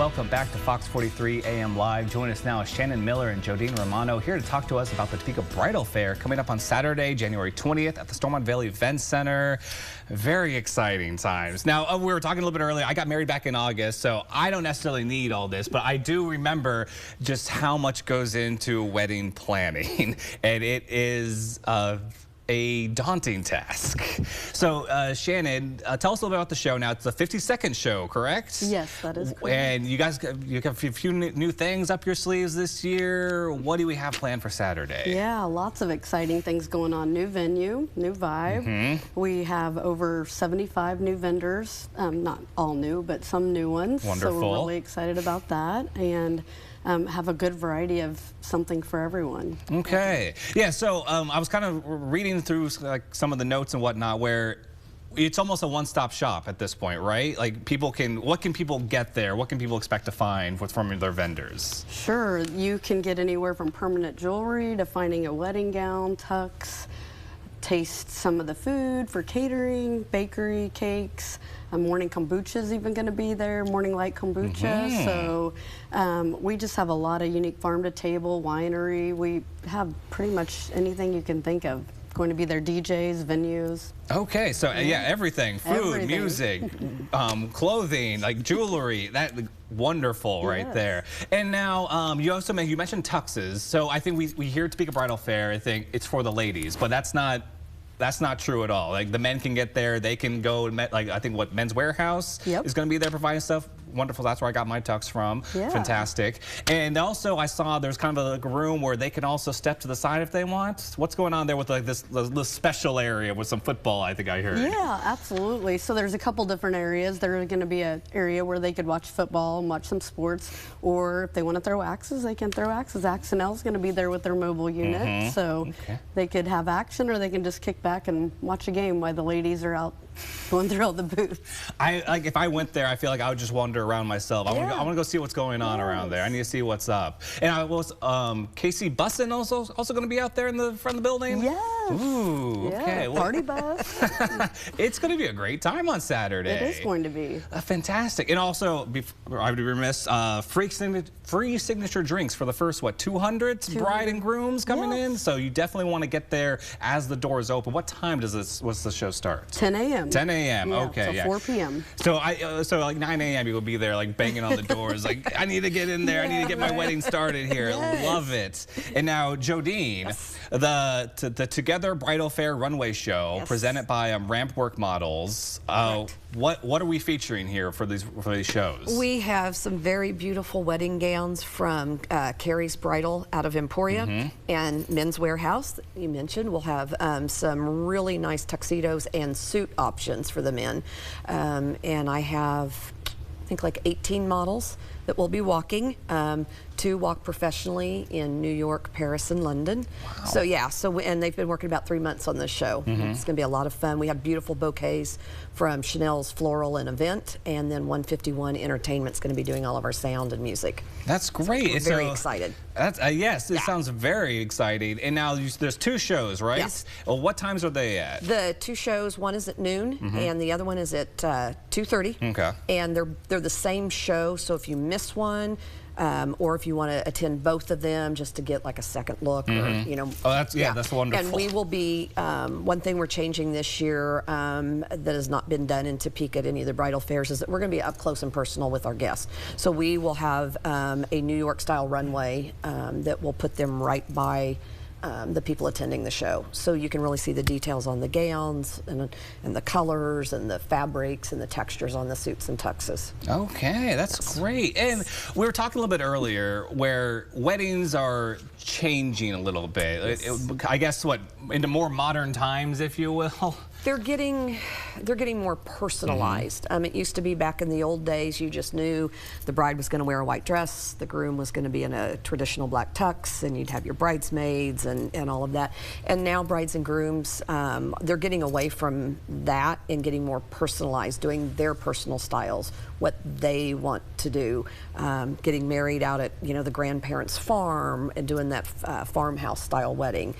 Welcome back to Fox 43 AM Live. Join us now, Shannon Miller and Jodine Romano, here to talk to us about the Topeka Bridal Fair coming up on Saturday, January 20th at the Stormont Valley Event Center. Very exciting times. Now, we were talking a little bit earlier. I got married back in August, so I don't necessarily need all this, but I do remember just how much goes into wedding planning, and it is a daunting task. So, Shannon, tell us a little bit about the show. Now, it's the 52nd show, correct? Yes, that is correct. And you got a few new things up your sleeves this year. What do we have planned for Saturday? Yeah, lots of exciting things going on. New venue, new vibe. We have over 75 new vendors. Not all new, but some new ones. Wonderful. So we're really excited about that. And have a good variety of something for everyone. Okay. Yeah, so I was kind of reading through like some of the notes and whatnot where it's almost a one-stop shop at this point, right? Like what can people get there? What can people expect to find from their vendors? Sure, you can get anywhere from permanent jewelry to finding a wedding gown, tux, taste some of the food for catering, bakery, cakes. Morning kombucha is even going to be there, morning light kombucha. So we just have a lot of unique farm to table, winery. We have pretty much anything you can think of. Going to be there, DJs, venues. Okay, so yeah, everything, food, music, clothing, like jewelry, wonderful right there. And now you mentioned tuxes. So I think we hear Topeka Bridal Fair, I think it's for the ladies, but that's not true at all. Like the men can get there, they can go, like I think what Men's Warehouse is going to be there providing stuff. Wonderful, that's where I got my tux from. Yeah. Fantastic. And also I saw there's kind of like a room where they can also step to the side if they want. What's going on there with like this special area with some football, I think I heard? Yeah, absolutely. So there's a couple different areas. There's going to be an area where they could watch football and watch some sports, or if they want to throw axes, they can throw axes. Axonell is going to be there with their mobile unit, so they could have action, or they can just kick back and watch a game while the ladies are out going through all the booths. If I went there, I feel like I would just wander around myself. I want to go see what's going on around there. I need to see what's up. And I was Casey Bussin also going to be out there in the front of the building. Yes. Ooh. Okay. Yeah, party bus. It's going to be a great time on Saturday. It is going to be. Fantastic. And also, I would be remiss, free signature drinks for the first 200 bride and grooms coming in. So you definitely want to get there as the doors open. What time what's the show start? 10 a.m. 10 a.m. Yeah, Okay. So 4 p.m. So like 9 a.m. you will be there like banging on the doors like I need to get in there. I need to get my wedding started here. Love it. And now Jodine, the Together Bridal Fair runway show presented by Ramp Work Models. What are we featuring here for these shows? We have some very beautiful wedding gowns from Carrie's Bridal out of Emporia and Men's Warehouse that you mentioned. We'll have some really nice tuxedos and suit options for the men. And I have, I think, like 18 models that will be walking. 2 walk professionally in New York, Paris, and London. Wow. So yeah, and they've been working about 3 months on this show. It's going to be a lot of fun. We have beautiful bouquets from Chanel's Floral and Event, and then 151 Entertainment's going to be doing all of our sound and music. That's great. So we're very excited. That's yes, it sounds very exciting. And now there's 2 shows, right? Yes. Well, what times are they at? The 2 shows, one is at noon, and the other one is at 2:30. Okay. And they're the same show, so if you miss one, or if you want to attend both of them just to get like a second look, or that's wonderful. And we will be one thing we're changing this year that has not been done in Topeka at any of the bridal fairs is that we're going to be up close and personal with our guests. So we will have a New York style runway that will put them right by the people attending the show. So you can really see the details on the gowns and the colors and the fabrics and the textures on the suits and tuxes. Okay, that's great. And we were talking a little bit earlier where weddings are changing a little bit. I guess into more modern times, if you will. They're getting more personalized. It used to be back in the old days, you just knew the bride was going to wear a white dress, the groom was going to be in a traditional black tux, and you'd have your bridesmaids and all of that. And now brides and grooms, they're getting away from that and getting more personalized, doing their personal styles, what they want to do. Getting married out at the grandparents' farm and doing that farmhouse style wedding.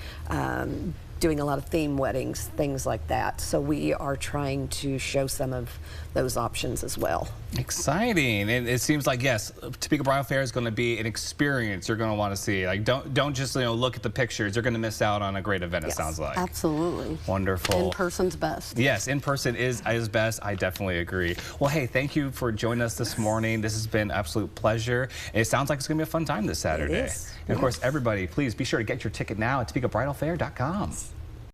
doing a lot of theme weddings, things like that. So we are trying to show some of those options as well. Exciting. It seems like, yes, Topeka Bridal Fair is going to be an experience you're going to want to see. Like, don't just, look at the pictures. You're going to miss out on a great event, it sounds like. Absolutely. Wonderful. In person's best. Yes, in person is best. I definitely agree. Well, hey, thank you for joining us this morning. This has been an absolute pleasure. It sounds like it's going to be a fun time this Saturday. It is. And of course, everybody, please be sure to get your ticket now at TopekaBridalFair.com.